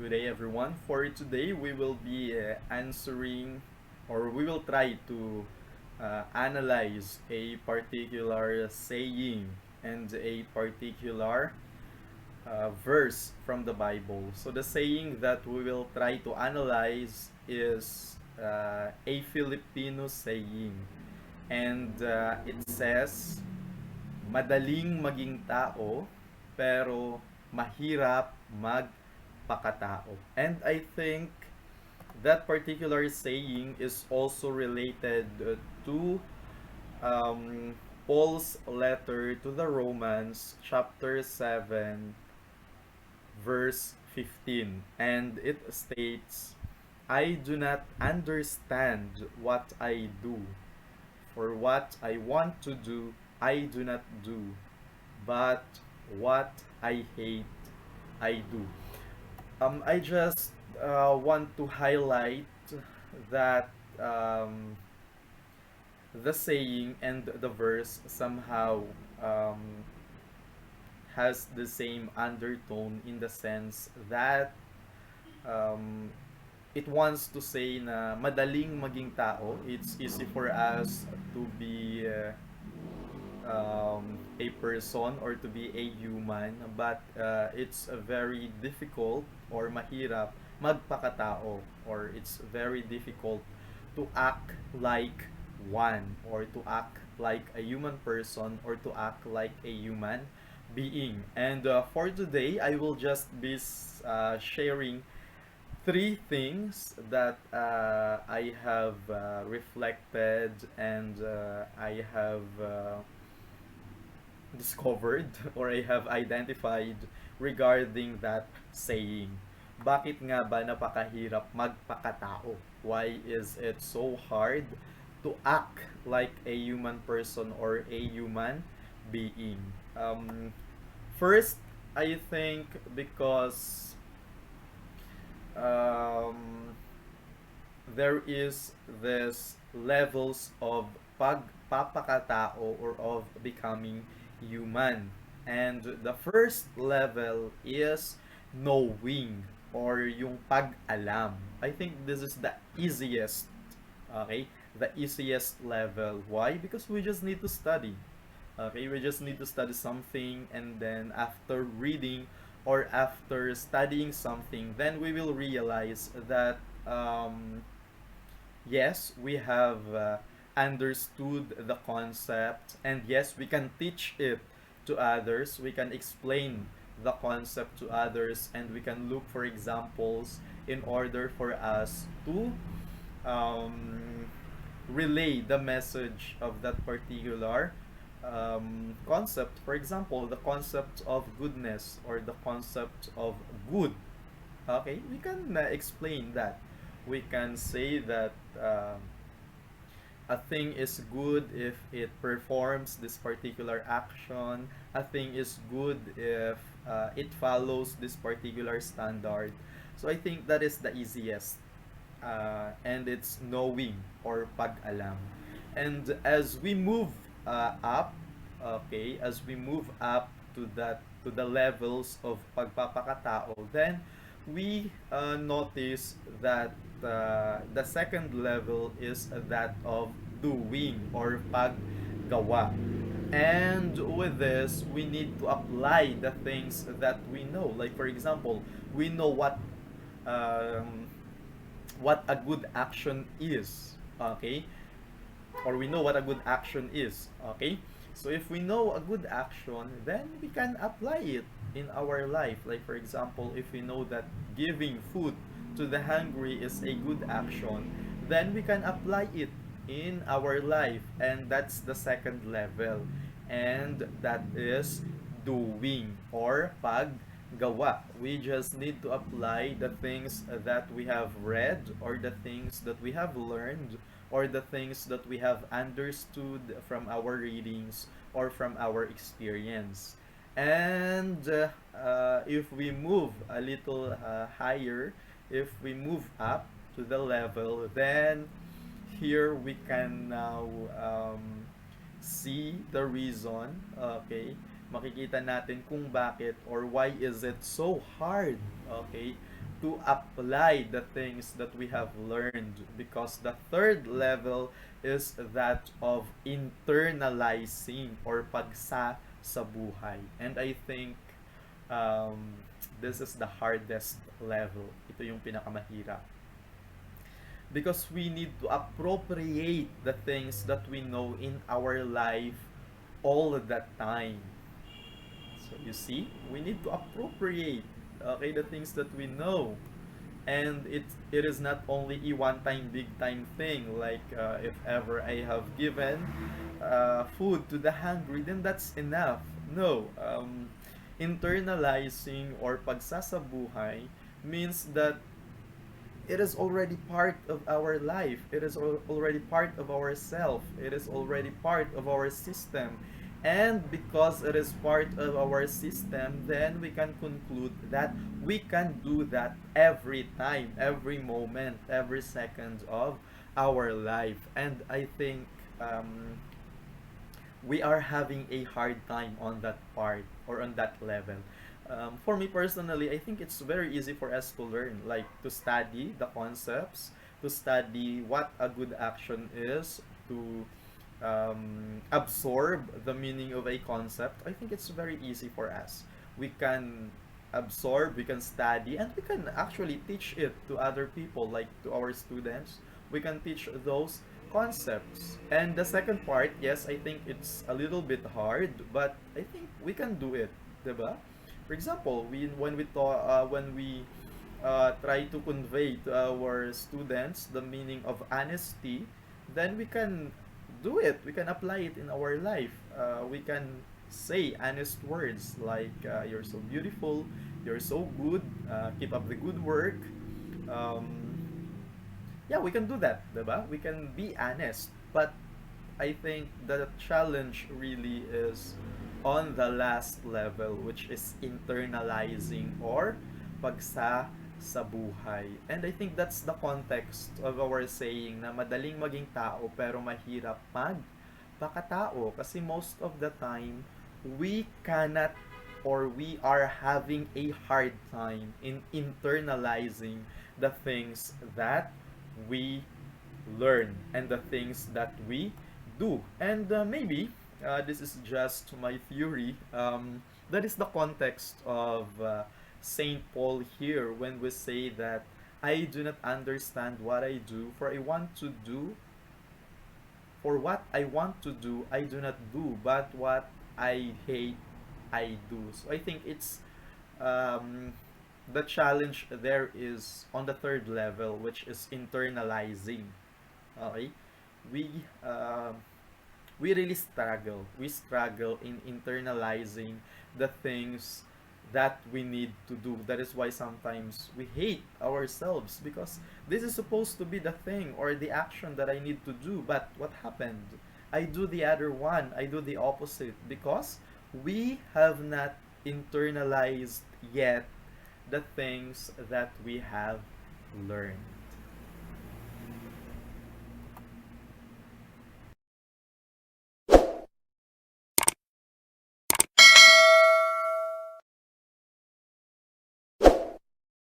Good day, everyone. For today, we will be answering or we will try to analyze a particular saying and a particular verse from the Bible. So, the saying that we will try to analyze is a Filipino saying, and it says, madaling maging tao, pero mahirap magpakatao. And I think that particular saying is also related to um, Paul's letter to the Romans, chapter 7, verse 15. And it states, I do not understand what I do, for what I want to do, I do not do, but what I hate, I do. I just want to highlight that the saying and the verse somehow um, has the same undertone in the sense that um, it wants to say na madaling maging tao. It's easy for us to be a person or to be a human, but it's very difficult or mahirap magpakatao, or it's very difficult to act like one, or to act like a human person, or to act like a human being. And for today, I will just be sharing three things that I have reflected and I have discovered or I have identified regarding that saying. Bakit nga ba napakahirap magpakatao? Why is it so hard to act like a human person or a human being? First, I think because um, there is this levels of pagpapakatao or of becoming human. And the first level is knowing or yung pag-alam. I think this is the easiest, okay? The easiest level. Why? Because we just need to study. Okay, we just need to study something, and then after reading or after studying something, then we will realize that yes, we have understood the concept, and yes, we can teach it to others. We can explain the concept to others, and we can look for examples in order for us to um, relay the message of that particular concept. For example, the concept of goodness or the concept of good. Okay, we can explain that. We can say that a thing is good if it performs this particular action. A thing is good if it follows this particular standard. So I think that is the easiest. And it's knowing or pag-alam. And as we move up, okay, as we move up to the levels of pagpapakatao, then we notice that the second level is that of doing or paggawa. And with this, we need to apply the things that we know. Like for example, we know um, what a good action is. Okay, or we know what a good action is. Okay, so if we know a good action, then we can apply it in our life. Like for example, if we know that giving food to the hungry is a good action, then we can apply it in our life, and that's the second level, and that is doing or paggawa. We just need to apply the things that we have read, or the things that we have learned, or the things that we have understood from our readings or from our experience. And if we move a little higher, if we move up to the level, then here we can now see the reason, okay? Makikita natin kung bakit or why is it so hard, okay? to apply the things that we have learned, because the third level is that of internalizing or pagsa sa buhay. And I think um, this is the hardest level. Ito yung pinakamahirap. Because we need to appropriate the things that we know in our life all the time. So you see, we need to appropriate, okay, the things that we know. And it is not only a one time big time thing, like if ever I have given food to the hungry, then that's enough. No, internalizing or pagsasabuhay means that it is already part of our life. It is already part of our self. It is already part of our system. And because it is part of our system, then we can conclude that we can do that every time, every moment, every second of our life. And I think we are having a hard time on that part or on that level. For me personally, I think it's very easy for us to learn, like to study the concepts, to study what a good action is, to absorb the meaning of a concept. I think it's very easy for us. We can absorb, we can study, and we can actually teach it to other people, like to our students. We can teach those concepts. And the second part, yes, I think it's a little bit hard, but I think we can do it, diba? For example, when we try to convey to our students the meaning of honesty, then we can do it. We can apply it in our life. We can say honest words like "You're so beautiful," "You're so good," "Keep up the good work." Um, yeah, we can do that, diba? We can be honest. But I think the challenge really is on the last level, which is internalizing or pagsa sa buhay. And I think that's the context of our saying na madaling maging tao pero mahirap magpakatao. Kasi most of the time, we cannot or we are having a hard time in internalizing the things that we learn and the things that we do. And maybe this is just my theory. That is the context of Saint Paul here when we say that I do not understand what I do, for I want to do, for what I want to do, I do not do, but what I hate, I do. So I think it's um, the challenge there is on the third level, which is internalizing. Okay, we we really struggle. We struggle in internalizing the things that we need to do. That is why sometimes we hate ourselves, because this is supposed to be the thing or the action that I need to do. But what happened? I do the other one. I do the opposite because we have not internalized yet the things that we have learned.